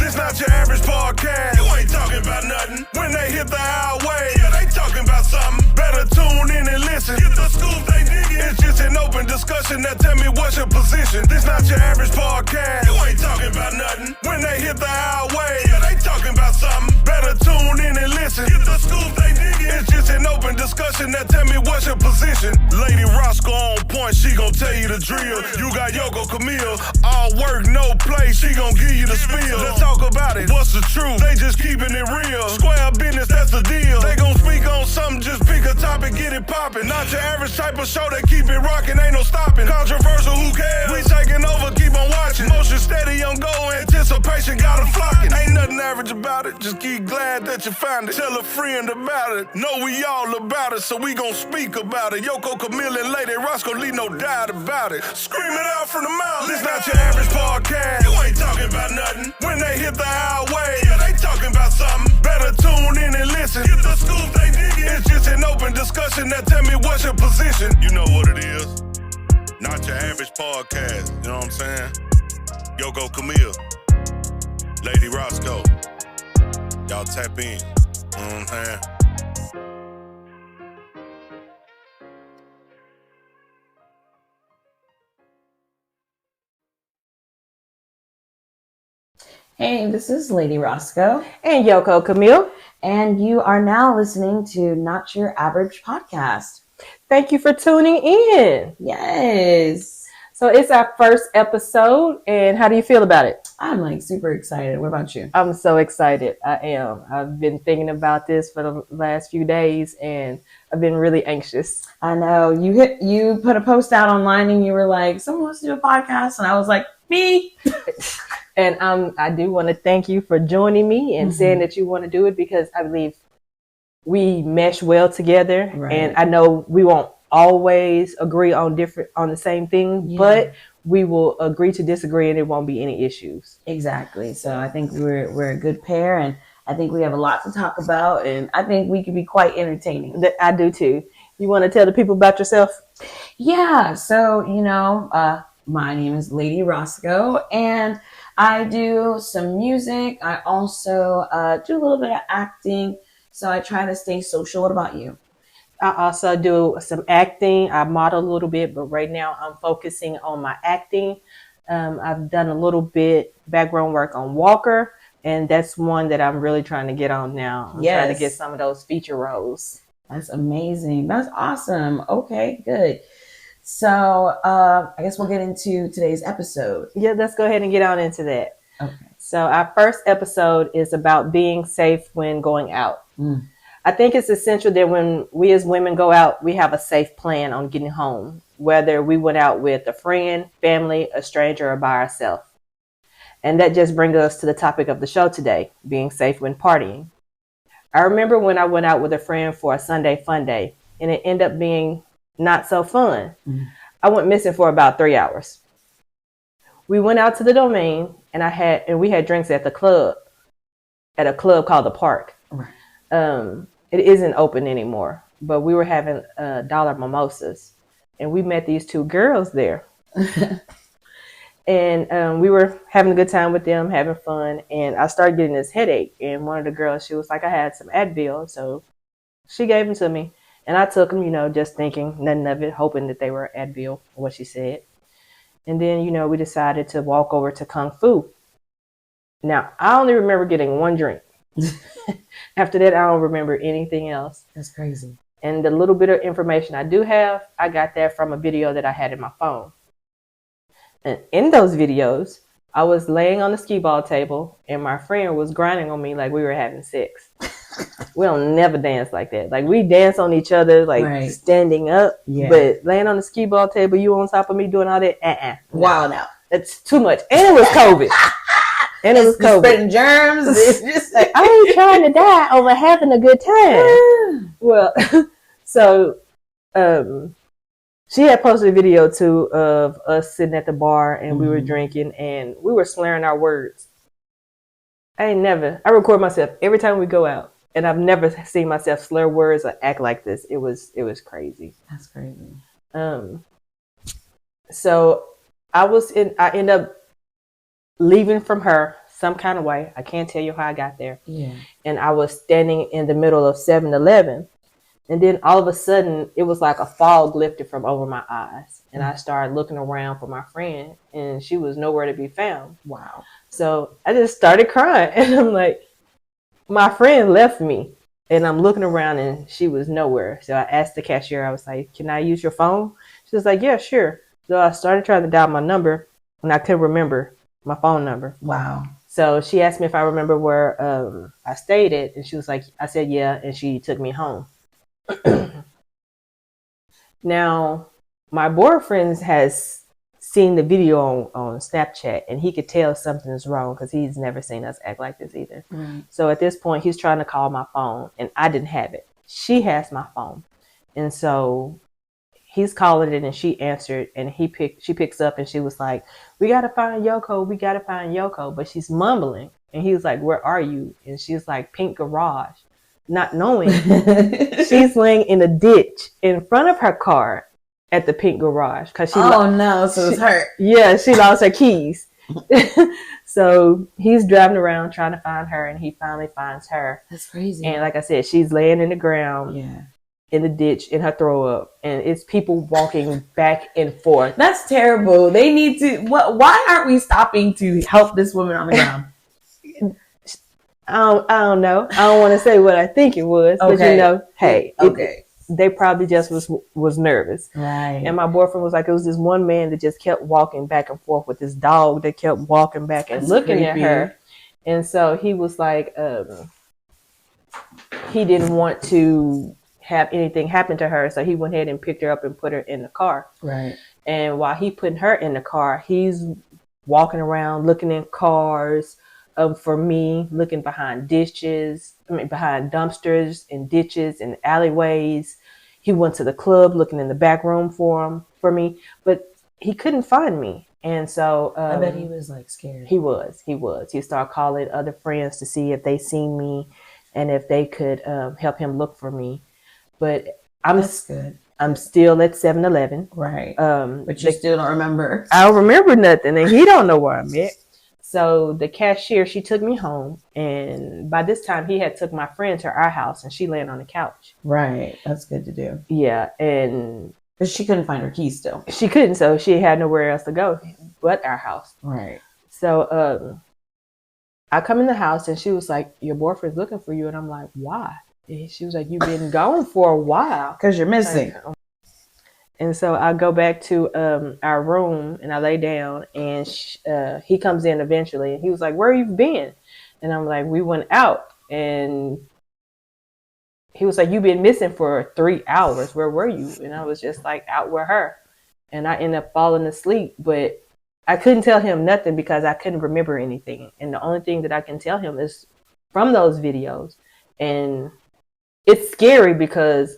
This not your average podcast. You ain't talking about nothing. When they hit the highway, yeah, they talking about something. Better tune in and listen. Get the scoop they diggin'. It's just an open discussion. Now tell me what's your position. This not your average podcast. You ain't talking about nothing. When they hit the highway, yeah, they talking about something. Better tune in and listen. Get the scoop they diggin'. It's just an open discussion. Now tell me what's your position. Lady Roscoe on point, she gon' tell you the drill. You got Yokko, Camille, all work, no play, she gon' give you the spiel. Let's talk about it, what's the truth? They just keeping it real. Square business, that's the deal. They gon' speak on something, just pick a topic, get it poppin'. Not your average type of show, they keep it rockin', ain't no stopping. Controversial, who cares? We taking over, keep on watching. Motion steady on go, anticipation got 'em flocking. Ain't nothing average about it, just keep glad that you found it. Tell a friend about it, know we all about it, so we gon' speak about it. Yokko, Camille, and Lady Roscoe, leave no doubt about it. Scream it out from the mouth. This not your average podcast. You ain't talking about nothing. When they hit the highway, yeah, they talking about something. Better tune in and listen. Get the scoop they diggin'. It's just an open discussion. Now tell me what's your position. You know what it is. Not your average podcast. You know what I'm saying? Yokko, Camille, Lady Roscoe. Y'all tap in. You know what I'm saying? Hey, this is Lady Roscoe. And Yokko, Camille. And you are now listening to Not Your Average Podcast. Thank you for tuning in. Yes. So it's our first episode, and how do you feel about it? I'm like super excited. What about you? I'm so excited. I am. I've been thinking about this for the last few days, and I've been really anxious. I know. You put a post out online, and you were like, someone wants to do a podcast, and I was like, me. And I do want to thank you for joining me and saying that you want to do it, because I believe we mesh well together. Right. And I know we won't always agree on the same thing, but we will agree to disagree, and there won't be any issues. Exactly. So I think we're a good pair, and I think we have a lot to talk about, and I think we can be quite entertaining. I do too. You want to tell the people about yourself? Yeah. So, my name is Lady Roscoe, and I do some music. I also do a little bit of acting, so I try to stay social. What about you? I also do some acting. I model a little bit, but right now I'm focusing on my acting. I've done a little bit background work on Walker, and that's one that I'm really trying to get on now. I'm trying to get some of those feature roles. That's amazing. That's awesome. Okay, good. So I guess we'll get into today's episode. Yeah, let's go ahead and get on into that. Okay. So our first episode is about being safe when going out. I think it's essential that when we as women go out, we have a safe plan on getting home, whether we went out with a friend, family, a stranger, or by ourselves. And that just brings us to the topic of the show today, being safe when partying. I remember when I went out with a friend for a Sunday fun day, and it ended up being not so fun. I went missing for about 3 hours. We went out to the Domain, and we had drinks at a club called the Park. Right. It isn't open anymore, but we were having dollar mimosas, and we met these two girls there. And we were having a good time with them, having fun, and I started getting this headache. And one of the girls, she was like, I had some Advil, so she gave them to me. And I took them, just thinking nothing of it, hoping that they were Advil, what she said. And then, we decided to walk over to Kung Fu. Now, I only remember getting one drink. After that, I don't remember anything else. That's crazy. And the little bit of information I do have, I got that from a video that I had in my phone. And in those videos, I was laying on the skee ball table, and my friend was grinding on me like we were having sex. We don't never dance like that. Like, we dance on each other, like standing up. Yeah. But laying on the skee ball table, you on top of me doing all that? Wow, now. That's too much. And it was COVID. Spreading germs. It's just like, I ain't trying to die over having a good time. Well, so she had posted a video too of us sitting at the bar, and we were drinking, and we were slurring our words. I record myself every time we go out, and I've never seen myself slur words or act like this. It was crazy. That's crazy. So I end up leaving from her, some kind of way. I can't tell you how I got there. Yeah. And I was standing in the middle of 7-Eleven. And then all of a sudden, it was like a fog lifted from over my eyes. And I started looking around for my friend, and she was nowhere to be found. Wow. So I just started crying. And I'm like, my friend left me. And I'm looking around, and she was nowhere. So I asked the cashier, I was like, can I use your phone? She was like, yeah, sure. So I started trying to dial my number, and I couldn't remember my phone number. Wow. So she asked me if I remember where I stayed at, and she was like, I said, yeah, and she took me home. Now, my boyfriend has seen the video on Snapchat, and he could tell something is wrong because he's never seen us act like this either. Right. So at this point, he's trying to call my phone, and I didn't have it. She has my phone. And so he's calling it, and she answered, and she picks up, and she was like, we got to find Yokko. We got to find Yokko. But she's mumbling. And he was like, where are you? And she's like, Pink Garage. Not knowing she's laying in a ditch in front of her car at the Pink Garage. Cause she no. So it's hurt. Yeah, she lost her keys. So he's driving around trying to find her, and he finally finds her. That's crazy. And like I said, she's laying in the ground. Yeah. In the ditch in her throw up, and it's people walking back and forth. That's terrible. They need to. Why aren't we stopping to help this woman on the ground? I don't know. I don't want to say what I think it was, but you know, hey, they probably just was nervous. Right. And my boyfriend was like, it was this one man that just kept walking back and forth with this dog that kept walking back and looking at her, and so he was like, he didn't want to have anything happen to her, so he went ahead and picked her up and put her in the car. Right. And while he putting her in the car, he's walking around looking in cars. For me, looking behind behind dumpsters and ditches and alleyways. He went to the club looking in the back room for me, but he couldn't find me. And so I bet he was like scared. He was. He started calling other friends to see if they seen me and if they could help him look for me. But That's good. I'm still at 7-Eleven. Right. But you still don't remember. I don't remember nothing, and he don't know where I'm at. So the cashier, she took me home, and by this time he had took my friend to our house, and she laying on the couch. Right. That's good to do. Yeah, and but she couldn't find her keys still. She couldn't, so she had nowhere else to go but our house. Right. So I come in the house, and she was like, your boyfriend's looking for you. And I'm like, why? And she was like, you've been gone for a while. Because you're missing. And so I go back to our room, and I lay down, and he comes in eventually, and he was like, where you been? And I'm like, we went out. And he was like, you've been missing for 3 hours. Where were you? And I was just like, out with her. And I ended up falling asleep, but I couldn't tell him nothing because I couldn't remember anything. And the only thing that I can tell him is from those videos. And it's scary because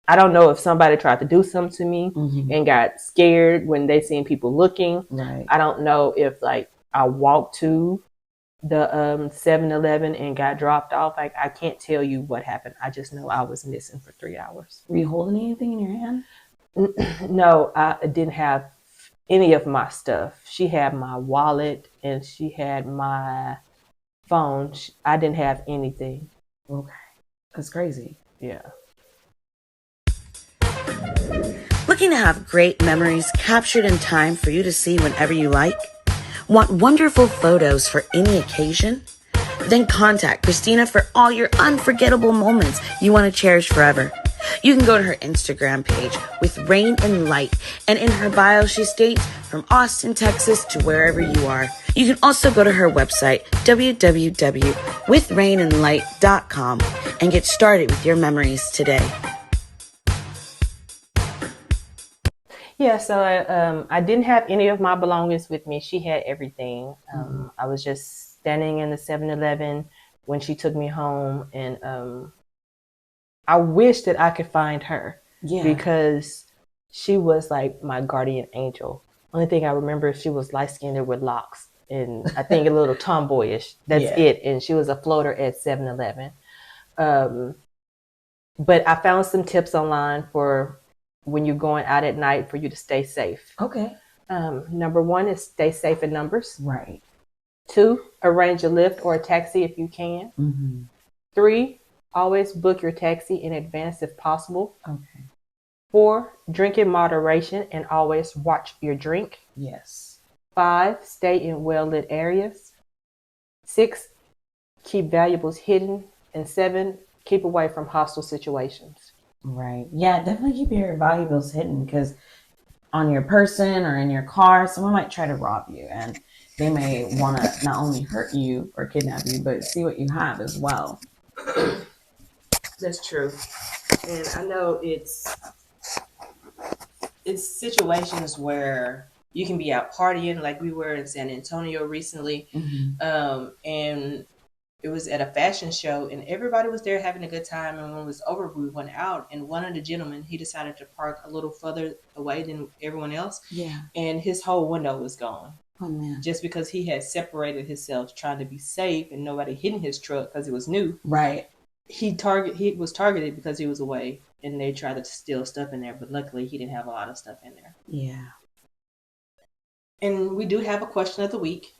I don't know if somebody tried to do something to me and got scared when they seen people looking. Right. I don't know if like I walked to the 7-Eleven and got dropped off. Like I can't tell you what happened. I just know I was missing for 3 hours. Were you holding anything in your hand? No, I didn't have any of my stuff. She had my wallet and she had my phone. I didn't have anything. Okay. That's crazy. Yeah. Looking to have great memories captured in time for you to see whenever you like? Want wonderful photos for any occasion? Then contact Christina for all your unforgettable moments you want to cherish forever. You can go to her Instagram page with Rain and Light, and in her bio she states from Austin, Texas to wherever you are. You can also go to her website www.withrainandlight.com and get started with your memories today. Yeah, so I didn't have any of my belongings with me. She had everything. I was just standing in the 7-Eleven when she took me home, and I wish that I could find her because she was like my guardian angel. Only thing I remember is she was light-skinned with locks, and I think a little tomboyish. That's it. And she was a floater at 7-Eleven. But I found some tips online for when you're going out at night for you to stay safe. Okay. Number one is stay safe in numbers. Right. 2, arrange a Lyft or a taxi if you can. Mm-hmm. 3, always book your taxi in advance if possible. Okay. 4, drink in moderation and always watch your drink. Yes. 5, stay in well-lit areas. 6, keep valuables hidden. And 7, keep away from hostile situations. Right. Yeah, definitely keep your valuables hidden, because on your person or in your car, someone might try to rob you, and they may want to not only hurt you or kidnap you, but see what you have as well. That's true. And I know it's situations where you can be out partying, like we were in San Antonio recently. Mm-hmm. And it was at a fashion show and everybody was there having a good time. And when it was over, we went out, and one of the gentlemen, he decided to park a little further away than everyone else. Yeah. And his whole window was gone. Oh, man. Just because he had separated himself trying to be safe and nobody hit in his truck because it was new. Right. He was targeted because he was away, and they tried to steal stuff in there, but luckily he didn't have a lot of stuff in there. Yeah. And we do have a question of the week.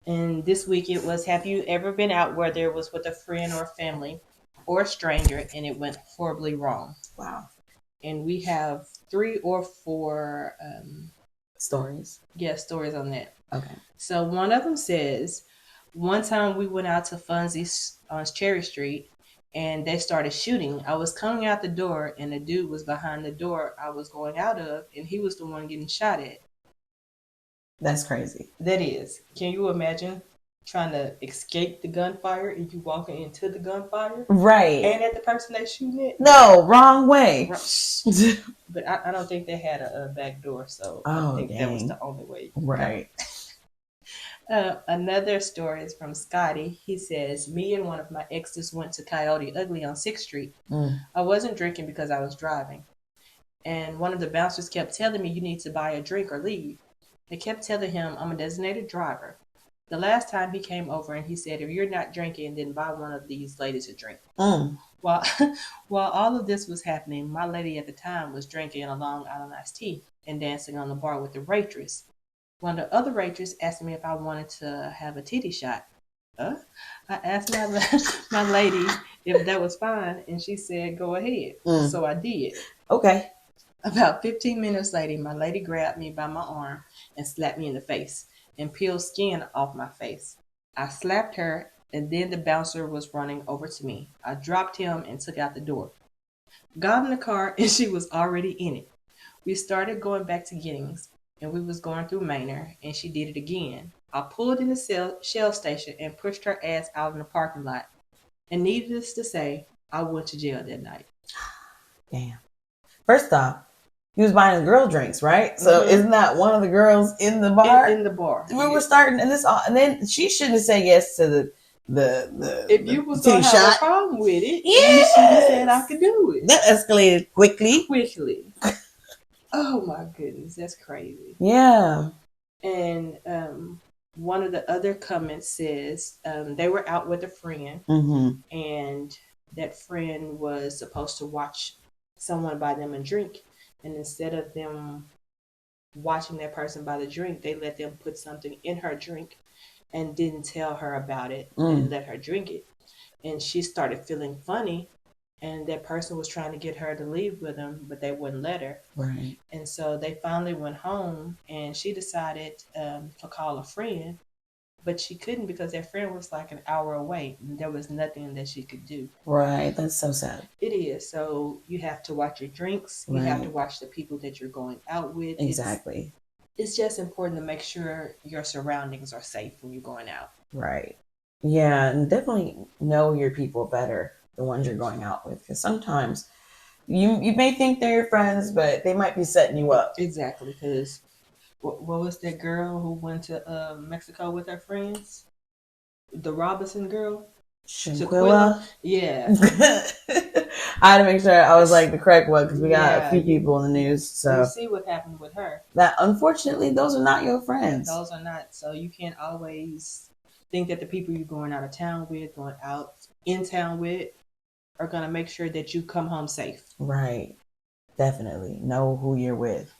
And this week it was, have you ever been out where there was with a friend or family or a stranger and it went horribly wrong? Wow. And we have 3 or 4 Stories. stories on that. Okay. So one of them says, one time we went out to Funzy's on Cherry Street and they started shooting. I was coming out the door and the dude was behind the door I was going out of, and he was the one getting shot at. That's crazy. That is. Can you imagine trying to escape the gunfire and you walking into the gunfire? Right. And at the person they shooting at? No, wrong way. But I don't think they had a back door, so I think that was the only way. Right. Another story is from Scotty. He says, me and one of my exes went to Coyote Ugly on 6th Street. I wasn't drinking because I was driving. And one of the bouncers kept telling me, you need to buy a drink or leave. They kept telling him I'm a designated driver. The last time he came over and he said, if you're not drinking, then buy one of these ladies a drink. While all of this was happening, my lady at the time was drinking a Long Island iced tea and dancing on the bar with the waitress. One of the other waitress asked me if I wanted to have a titty shot. I asked my lady if that was fine, and she said, go ahead. So I did. Okay. About 15 minutes later, my lady grabbed me by my arm and slapped me in the face and peeled skin off my face. I slapped her, and then the bouncer was running over to me. I dropped him and took out the door. Got in the car, and she was already in it. We started going back to Giddings, and we was going through Manor, and she did it again. I pulled in the Shell station and pushed her ass out in the parking lot. And needless to say, I went to jail that night. Damn. First off, he was buying girl drinks, right? So isn't that one of the girls in the bar? In the bar. We were starting, and then she shouldn't have said yes to the if you was gonna have a problem with it, you should have said I could do it. That escalated quickly. Oh my goodness, that's crazy. Yeah. And one of the other comments says they were out with a friend, and that friend was supposed to watch someone buy them a drink. And instead of them watching that person buy the drink, they let them put something in her drink and didn't tell her about it and let her drink it. And she started feeling funny, and that person was trying to get her to leave with them, but they wouldn't let her. Right. And so they finally went home, and she decided to call a friend, but she couldn't because their friend was like an hour away, and there was nothing that she could do. Right. That's so sad. It is. So you have to watch your drinks. You have to watch the people that you're going out with. Exactly. It's just important to make sure your surroundings are safe when you're going out. Right. Yeah, and definitely know your people better, the ones you're going out with, because sometimes you may think they're your friends, but they might be setting you up. Exactly, because what was that girl who went to Mexico with her friends? The Robinson girl? Shaquilla? Yeah. I had to make sure I was like the correct one because we got a few people in the news. So you see what happened with her. That unfortunately, those are not your friends. Those are not. So you can't always think that the people you're going out of town with, going out in town with, are going to make sure that you come home safe. Right. Definitely. Know who you're with.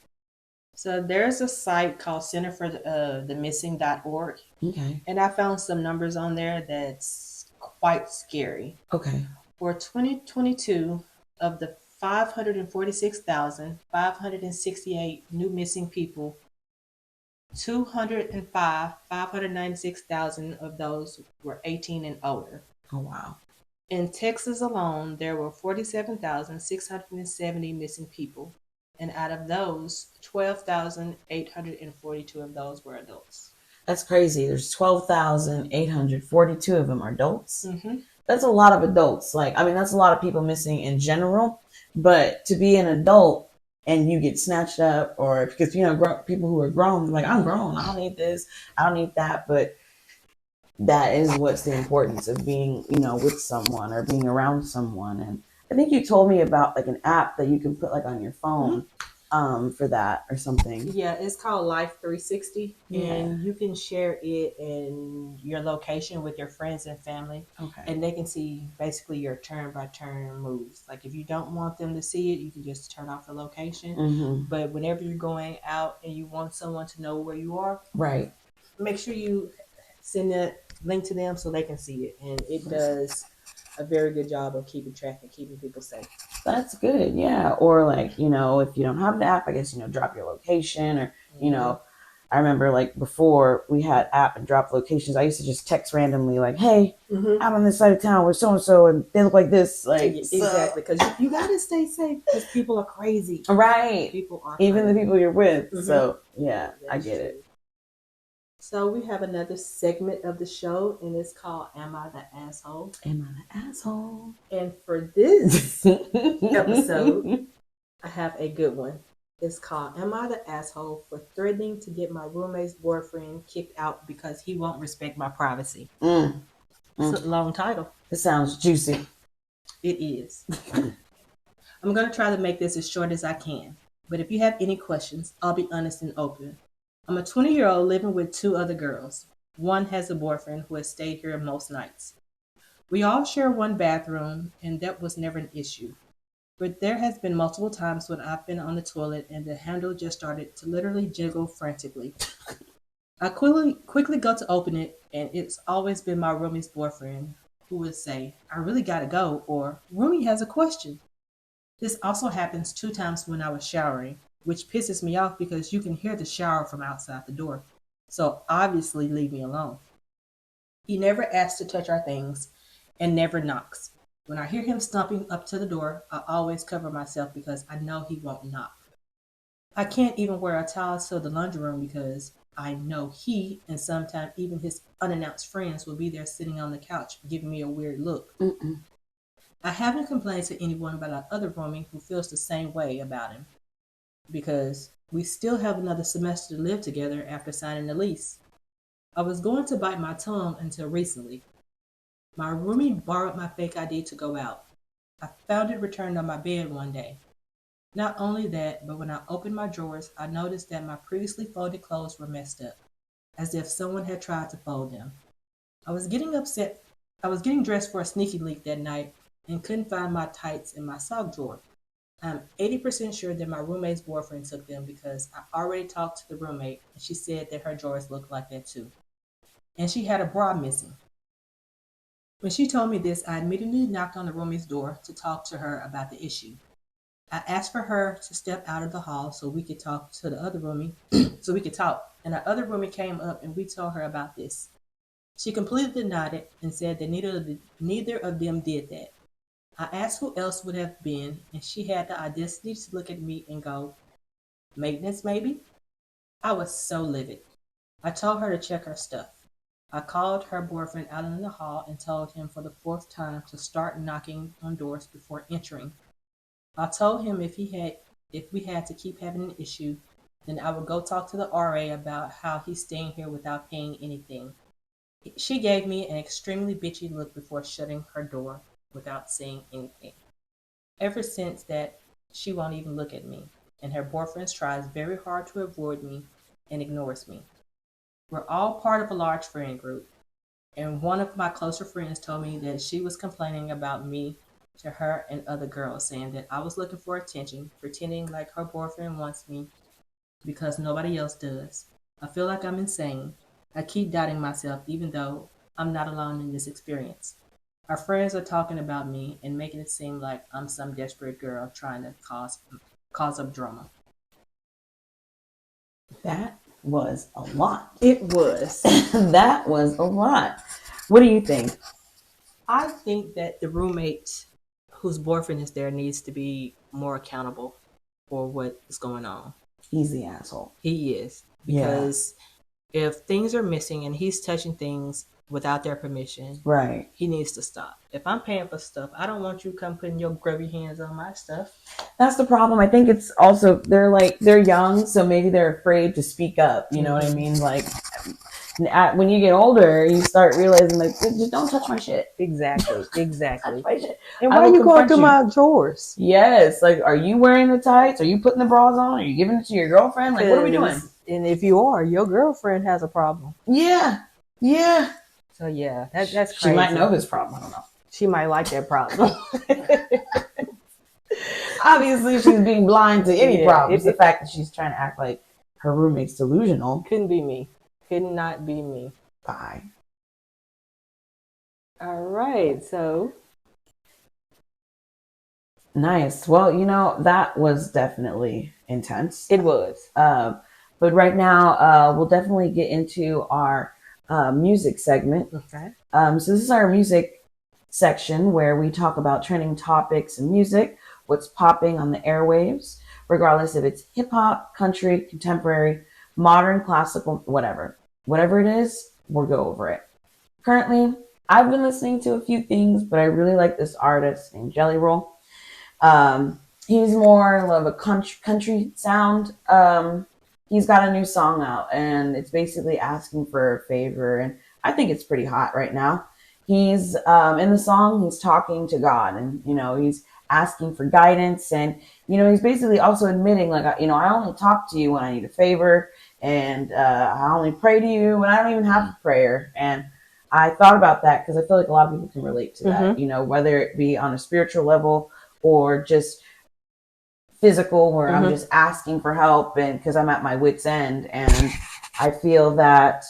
So there's a site called Center for the Missing.org, Okay. and I found some numbers on there that's quite scary. Okay. For 2022, of the 546,568 new missing people, 596,000 of those were 18 and older. Oh, wow. In Texas alone, there were 47,670 missing people, and out of those, 12,842 of those were adults. That's crazy. There's 12,842 of them are adults. Mm-hmm. That's a lot of adults. Like, I mean, that's a lot of people missing in general, but to be an adult and you get snatched up, or because, people who are grown, like, I'm grown, I don't need this, I don't need that, but that is what's the importance of being, with someone or being around someone. And I think you told me about like an app that you can put like on your phone for that or something. Yeah, it's called Life 360, Yeah. and you can share it in your location with your friends and family, Okay. and they can see basically your turn by turn moves. Like if you don't want them to see it, you can just turn off the location. Mm-hmm. But whenever you're going out and you want someone to know where you are, Right. make sure you send that link to them so they can see it, and it does a very good job of keeping track and keeping people safe. That's good. Yeah. Or like, if you don't have the app, I guess, drop your location or, I remember like before we had app and drop locations, I used to just text randomly like, hey, I'm on this side of town with so-and-so and they look like this. Like, exactly. Because you got to stay safe because people are crazy. Right. People are even crazy. the people you're with. Mhm. So yeah, That's I get true. it. So we have another segment of the show, and it's called Am I the Asshole? Am I the asshole? And for this episode, I have a good one. It's called Am I the Asshole for Threatening to get my roommate's boyfriend kicked out because he won't respect my privacy? It's a long title. It sounds juicy. It is. I'm going to try to make this as short as I can. But if you have any questions, I'll be honest and open. I'm a 20-year-old living with two other girls. One has a boyfriend who has stayed here most nights. We all share one bathroom, and that was never an issue. But there has been multiple times when I've been on the toilet and the handle just started to literally jiggle frantically. I quickly go to open it, and it's always been my roomie's boyfriend who would say, I really gotta go, or roomie has a question. This also happens 2 times when I was showering, which pisses me off because you can hear the shower from outside the door. So obviously leave me alone. He never asks to touch our things and never knocks. When I hear him stomping up to the door, I always cover myself because I know he won't knock. I can't even wear a towel to the laundry room because I know he and sometimes even his unannounced friends will be there sitting on the couch giving me a weird look. I haven't complained to anyone about our other roomie who feels the same way about him because we still have another semester to live together after signing the lease. I was going to bite my tongue until recently. My roomie borrowed my fake ID to go out. I found it returned on my bed one day. Not only that, but when I opened my drawers, I noticed that my previously folded clothes were messed up, as if someone had tried to fold them. I was getting dressed for a sneaky leak that night and couldn't find my tights in my sock drawer. I'm 80% sure that my roommate's boyfriend took them because I already talked to the roommate and she said that her drawers looked like that too. And she had a bra missing. When she told me this, I immediately knocked on the roomie's door to talk to her about the issue. I asked for her to step out of the hall so we could talk to the other roomie, and our other roomie came up and we told her about this. She completely denied it and said that neither of them did that. I asked who else would have been, and she had the audacity to look at me and go, maintenance maybe? I was so livid. I told her to check her stuff. I called her boyfriend out in the hall and told him for the 4th time to start knocking on doors before entering. I told him if we had to keep having an issue, then I would go talk to the RA about how he's staying here without paying anything. She gave me an extremely bitchy look before shutting her door without saying anything. Ever since that, she won't even look at me, and her boyfriend tries very hard to avoid me and ignores me. We're all part of a large friend group, and one of my closer friends told me that she was complaining about me to her and other girls, saying that I was looking for attention, pretending like her boyfriend wants me, because nobody else does. I feel like I'm insane. I keep doubting myself even though I'm not alone in this experience. Our friends are talking about me and making it seem like I'm some desperate girl trying to cause up drama. That was a lot. It was. That was a lot. What do you think? I think that the roommate whose boyfriend is there needs to be more accountable for what is going on. He's the asshole. He is. Yeah. Because if things are missing and he's touching things without their permission, Right. he needs to stop. If I'm paying for stuff, I don't want you to come putting your grubby hands on my stuff. That's the problem. I think it's also they're young, so maybe they're afraid to speak up. You know what I mean? Like when you get older, you start realizing like, just don't touch my shit. Exactly. Touch my shit. And I why are will you going confront through you. my drawers? Yes. Like, are you wearing the tights? Are you putting the bras on? Are you giving it to your girlfriend? Like, what are we doing? And if you are, your girlfriend has a problem. Yeah. Yeah. So yeah, that's crazy. She might know his problem. I don't know. She might like that problem. Obviously, she's being blind to any Yeah, problems. The fact that she's trying to act like her roommate's delusional. Couldn't be me. Could not be me. Bye. All right. So nice. Well, that was definitely intense. it was. But right now, we'll definitely get into our music segment. Okay. So this is our music section where we talk about trending topics in music, what's popping on the airwaves, regardless if it's hip hop, country, contemporary, modern, classical, whatever. Whatever it is, we'll go over it. Currently, I've been listening to a few things, but I really like this artist named Jelly Roll. He's more of a country sound. He's got a new song out, and it's basically asking for a favor, and I think it's pretty hot right now. He's in the song, he's talking to God, and he's asking for guidance, and he's basically also admitting, like, I only talk to you when I need a favor, and I only pray to you when I don't even have a prayer. And I thought about that because I feel like a lot of people can relate to that, whether it be on a spiritual level or just physical, where I'm just asking for help, and because I'm at my wit's end, and I feel that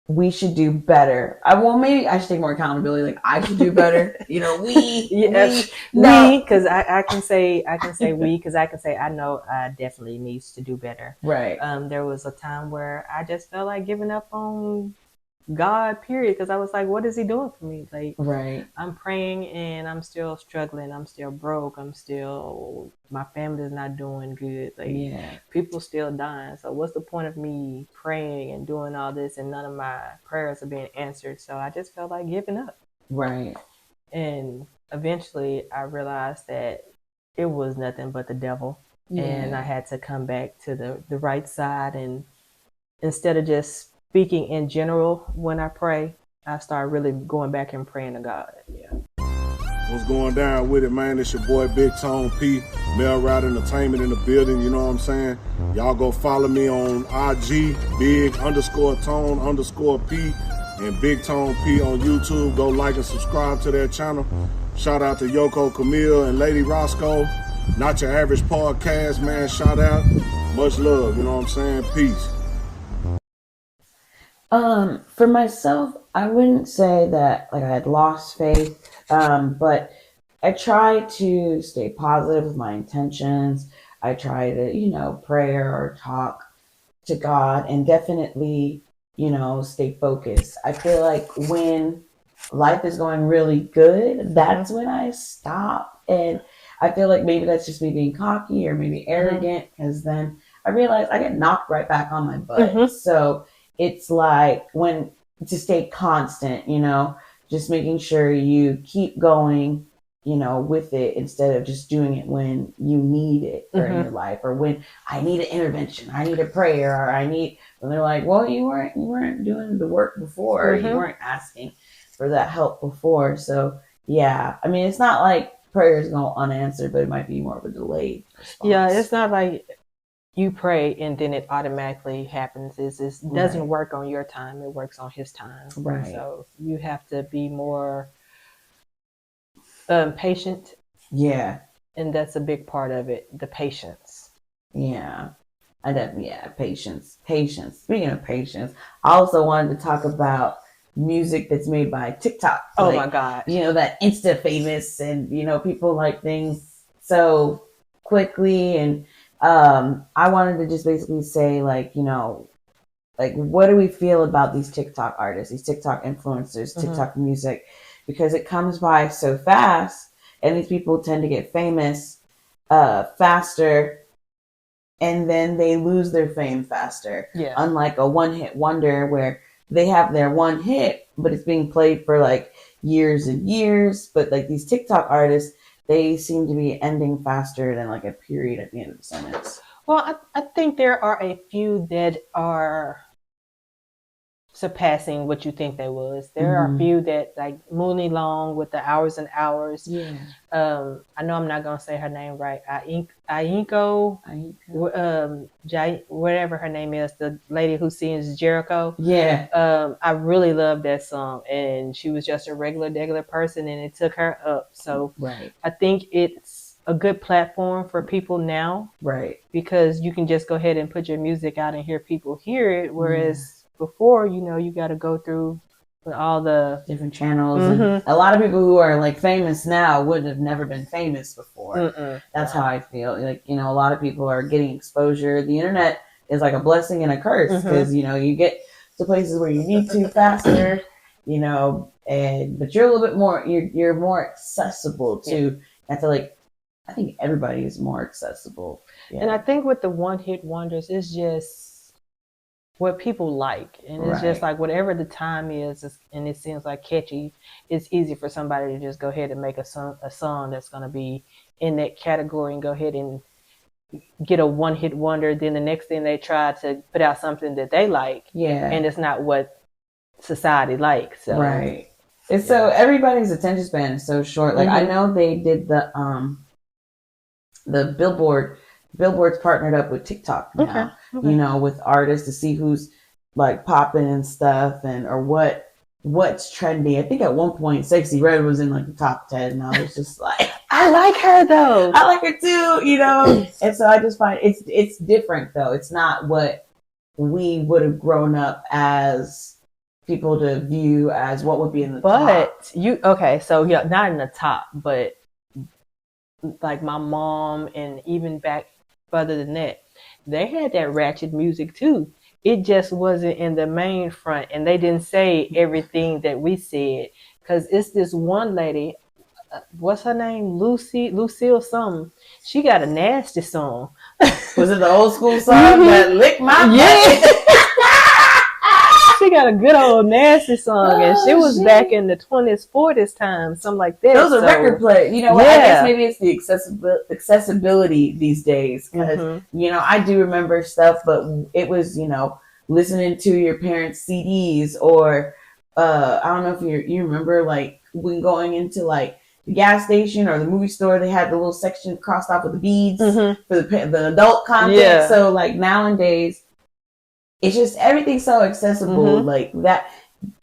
we should do better. Maybe I should take more accountability. Like, I should do better. Yes, because I can say we, because I can say I know I definitely needs to do better. Right. There was a time where I just felt like giving up on God, period, because I was like, what is he doing for me? Like, right. I'm praying and I'm still struggling. I'm still broke. My family's not doing good. Like, people still dying. So what's the point of me praying and doing all this and none of my prayers are being answered? So I just felt like giving up. Right. And eventually I realized that it was nothing but the devil. Yeah. And I had to come back to the right side. And instead of just speaking in general when I pray, I start really going back and praying to God. Yeah. What's going down with it, man? It's your boy Big Tone P, Mail Route Entertainment in the building, you know what I'm saying? Y'all go follow me on IG, big_tone_P, and Big Tone P on YouTube. Go like and subscribe to their channel. Shout out to Yokko, Camille, and Lady Roscoe. Not Your Average Podcast, man. Shout out. Much love, you know what I'm saying? Peace. For myself, I wouldn't say that like I had lost faith, but I try to stay positive with my intentions. I try to, pray or talk to God, and definitely, stay focused. I feel like when life is going really good, that's when I stop. And I feel like maybe that's just me being cocky or maybe arrogant, because then I realize I get knocked right back on my butt. So it's like to stay constant, just making sure you keep going, with it, instead of just doing it when you need it in your life, or when I need an intervention, I need a prayer, or when they're like, well, you weren't doing the work before, you weren't asking for that help before. So yeah, I mean, it's not like prayers go unanswered, but it might be more of a delayed response. Yeah, it's not like you pray and then it automatically happens. It doesn't work on your time. It works on his time. Right. So you have to be more patient. Yeah. And that's a big part of it, the patience. Yeah. I definitely, yeah, patience. Speaking of patience, I also wanted to talk about music that's made by TikTok. Oh my God. That Insta famous, and people like things so quickly. And I wanted to just basically say, what do we feel about these TikTok artists, these TikTok influencers, TikTok music? Because it comes by so fast, and these people tend to get famous faster, and then they lose their fame faster. Yeah. Unlike a one-hit wonder where they have their one hit, but it's being played for like years and years. But like these TikTok artists, they seem to be ending faster than like a period at the end of the sentence. Well, I think there are a few that are surpassing what you think they was. There are a few that like Mooney Long with the Hours and Hours. Yeah. I know I'm not gonna say her name right. Ainko, whatever her name is, the lady who sings Jericho. Yeah. I really love that song, and she was just a regular person, and it took her up. So right. I think it's a good platform for people now, right? Because you can just go ahead and put your music out and hear people hear it, whereas before, you got to go through all the different channels. And a lot of people who are like famous now would have never been famous before. That's how I feel. Like, a lot of people are getting exposure. The internet is like a blessing and a curse, because, you get to places where you need to faster, but you're a little bit more, you're more accessible to, I feel like, I think everybody is more accessible. Yeah. And I think with the one-hit wonders, it's just what people like, and it's just like whatever the time is, and it seems like catchy, it's easy for somebody to just go ahead and make a song that's going to be in that category and go ahead and get a one-hit wonder. Then the next thing they try to put out something that they like, and it's not what society likes. So. Right. It's so everybody's attention span is so short. Like I know they did the Billboard's partnered up with TikTok now, with artists to see who's like popping and stuff, and or what's trendy. I think at one point Sexy Red was in like the top 10, and I was just like, I like her though. I like her too, And so I just find it's different though. It's not what we would have grown up as people to view as what would be in the top. So not in the top, but like my mom, and even back further than that, they had that ratchet music too. It just wasn't in the main front, and they didn't say everything that we said, because it's this one lady, what's her name, Lucille something, she got a nasty song. Was it the old school song that lick my butt? She got a good old nasty song, and she was back in the 20s, 40s time, something like that. Those are record players. You know what? I guess maybe it's the accessibility these days, because I do remember stuff, but it was listening to your parents' CDs, or I don't know if you remember, like when going into like the gas station or the movie store, they had the little section crossed off with the beads for the adult content. Yeah. So like nowadays, it's just everything's so accessible. Like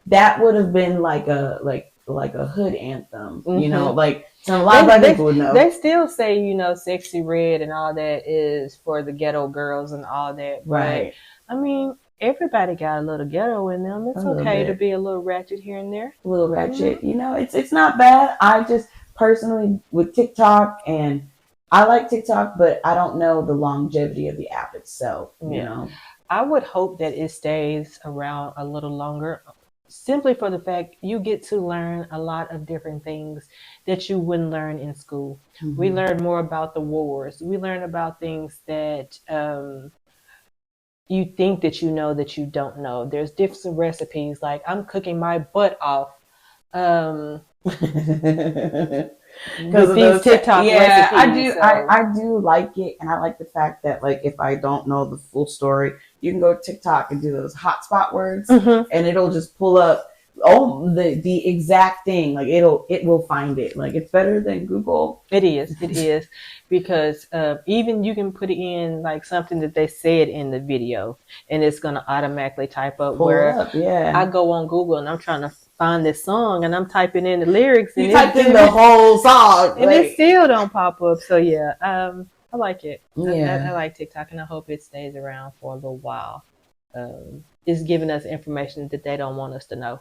that would have been like a hood anthem, like so a lot of black people would know. They still say, Sexy Red and all that is for the ghetto girls and all that. Right. But, I mean, everybody got a little ghetto in them. It's okay to be a little ratchet here and there. A little ratchet. It's not bad. I just personally with TikTok, and I like TikTok, but I don't know the longevity of the app itself, I would hope that it stays around a little longer, simply for the fact you get to learn a lot of different things that you wouldn't learn in school. We learn more about the wars. We learn about things that you think that that you don't know. There's different recipes. Like I'm cooking my butt off. Because of these TikTok recipes. I do like it, and I like the fact that like if I don't know the full story, you can go to TikTok and do those hotspot words, and it'll just pull up the exact thing. Like it will find it. Like it's better than Google. It is because even you can put in like something that they said in the video, and it's gonna automatically type up. I go on Google and I'm trying to find this song, and I'm typing in the lyrics, and you typed in the whole song, and it still don't pop up. So I like it. Yeah. I like TikTok, and I hope it stays around for a little while. It's giving us information that they don't want us to know.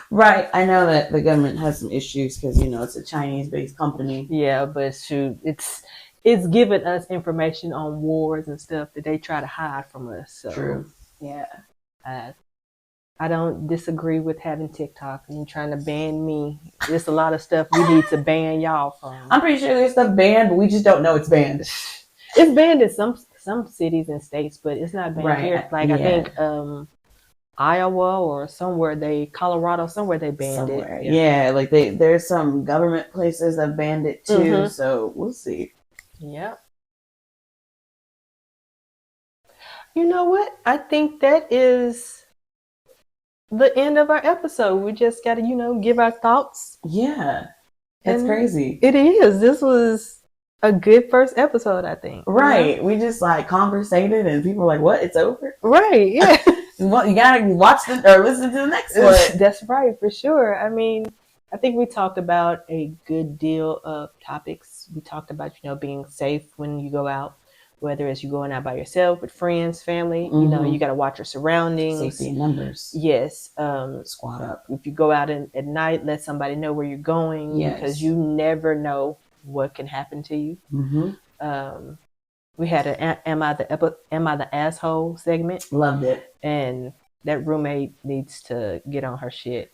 Right. I know that the government has some issues because, you know, it's a Chinese-based company. Yeah, but shoot, it's giving us information on wars and stuff that they try to hide from us. So, True. Yeah. I don't disagree with having TikTok and trying to ban me. There's a lot of stuff we need to ban y'all from. I'm pretty sure there's stuff banned, but we just don't know it's banned. It's banned in some cities and states, but it's not banned here. Like yeah. I think Iowa or Colorado, somewhere they banned it. Yeah, like there's some government places that banned it too. Mm-hmm. So we'll see. Yeah. You know what? I think that is the end of our episode. We just got to, give our thoughts. Yeah. That's crazy. It is. This was a good first episode, I think. Right. We just like conversated and people were like, what? It's over? Right. Yeah. Well, you got to watch or listen to the next one. That's right, for sure. I mean, I think we talked about a good deal of topics. We talked about, being safe when you go out, whether it's you going out by yourself, with friends, family. Mm-hmm. You got to watch your surroundings. Safety in numbers. Yes. Squad up. If you go out at night, let somebody know where you're going. Yes. Because you never know what can happen to you. Mm-hmm. We had an Am I the Asshole segment. Loved it. And that roommate needs to get on her shit.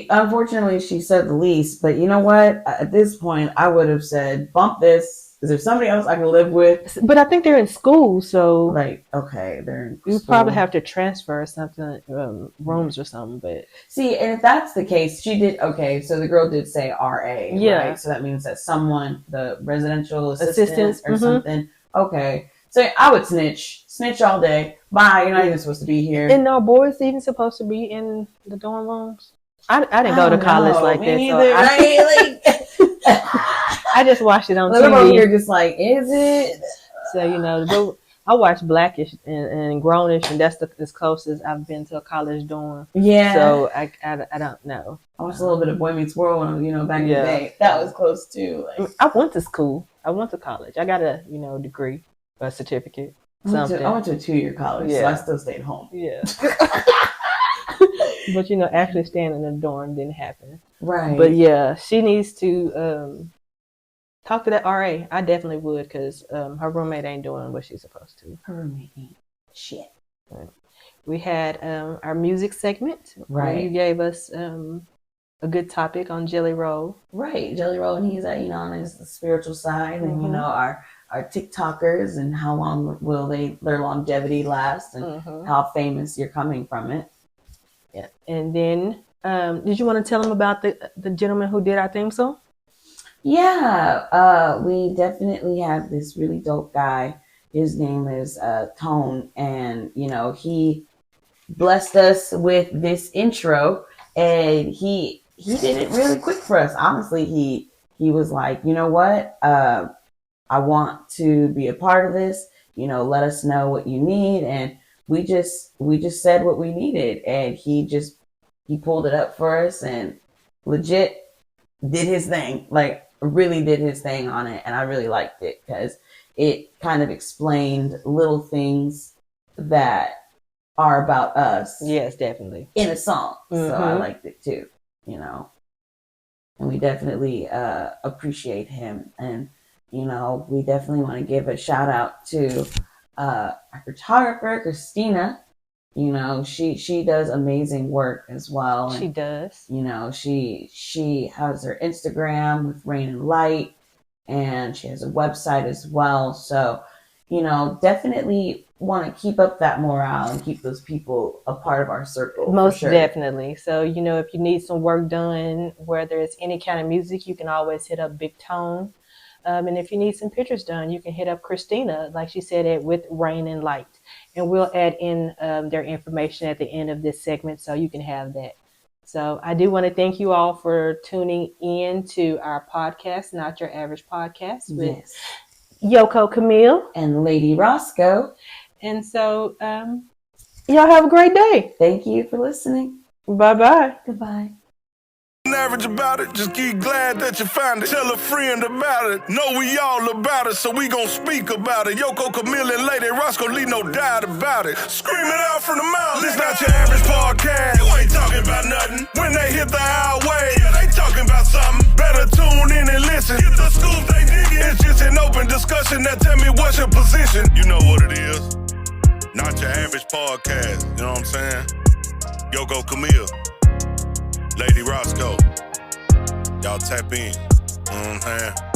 Unfortunately, she said the least, but you know what? At this point, I would have said, bump this. Is there somebody else I can live with? But I think they're in school, so like, okay, they're in school. You probably have to transfer something, rooms or something. But see, and if that's the case, she did okay. So the girl did say RA, yeah. Right? So that means that someone, the residential assistant or mm-hmm. something. Okay, so I would snitch all day. Bye. You're not even supposed to be here. And are boys even supposed to be in the dorm rooms? I didn't go to college like that. Neither, right? I just watched it on TV. TV. You're just like, is it? So I watch Blackish and Grownish, and that's as close as I've been to a college dorm. Yeah. So I don't know. I watched a little bit of Boy Meets World when back in the day. That was close too. Like, I went to school. I went to college. I got a degree, a certificate. I went to a 2-year college, so I still stayed home. Yeah. But actually staying in the dorm didn't happen. Right. But yeah, she needs to talk to that RA. I definitely would, because her roommate ain't doing what she's supposed to. Her roommate ain't shit. We had our music segment. Right. Where you gave us a good topic on Jelly Roll. Right. Jelly Roll, and he's on his spiritual side, mm-hmm. and our TikTokers, and how long will their longevity last, and mm-hmm. how famous you're coming from it. Yeah. And then did you want to tell them about the gentleman who did our theme song? Yeah, we definitely have this really dope guy. His name is Tone, and he blessed us with this intro, and he did it really quick for us. Honestly, he was like, you know what, I want to be a part of this. Let us know what you need, and we just said what we needed, and he pulled it up for us and legit did his thing. Like, really did his thing on it, and I really liked it because it kind of explained little things that are about us. Yes, definitely. In a song. Mm-hmm. So I liked it too, and we definitely appreciate him, and we definitely want to give a shout out to our photographer, Christina. She does amazing work as well. She does. She has her Instagram with Rain and Light, and she has a website as well. So, definitely want to keep up that morale and keep those people a part of our circle. Most definitely. So, if you need some work done, whether it's any kind of music, you can always hit up Big Tone. And if you need some pictures done, you can hit up Christina, like she said, with Rain and Light. And we'll add in their information at the end of this segment so you can have that. So I do want to thank you all for tuning in to our podcast, Not Your Average Podcast, with Yokko Camille and Lady Roscoe. And so y'all have a great day. Thank you for listening. Bye-bye. Goodbye. average about it. Just be glad that you found it. Tell a friend about it. Know we all about it, so we gon' speak about it. Yokko, Camille, and Lady Roscoe, leave no doubt about it. Scream it out from the mouth. This not your average podcast. You ain't talking about nothing. When they hit the highway, yeah, they talking about something. Better tune in and listen. Get the scoop they diggin'. It's just an open discussion. Now tell me what's your position. You know what it is. Not your average podcast. You know what I'm saying? Yokko, Camille, Lady Roscoe. Y'all tap in. You know what I'm saying?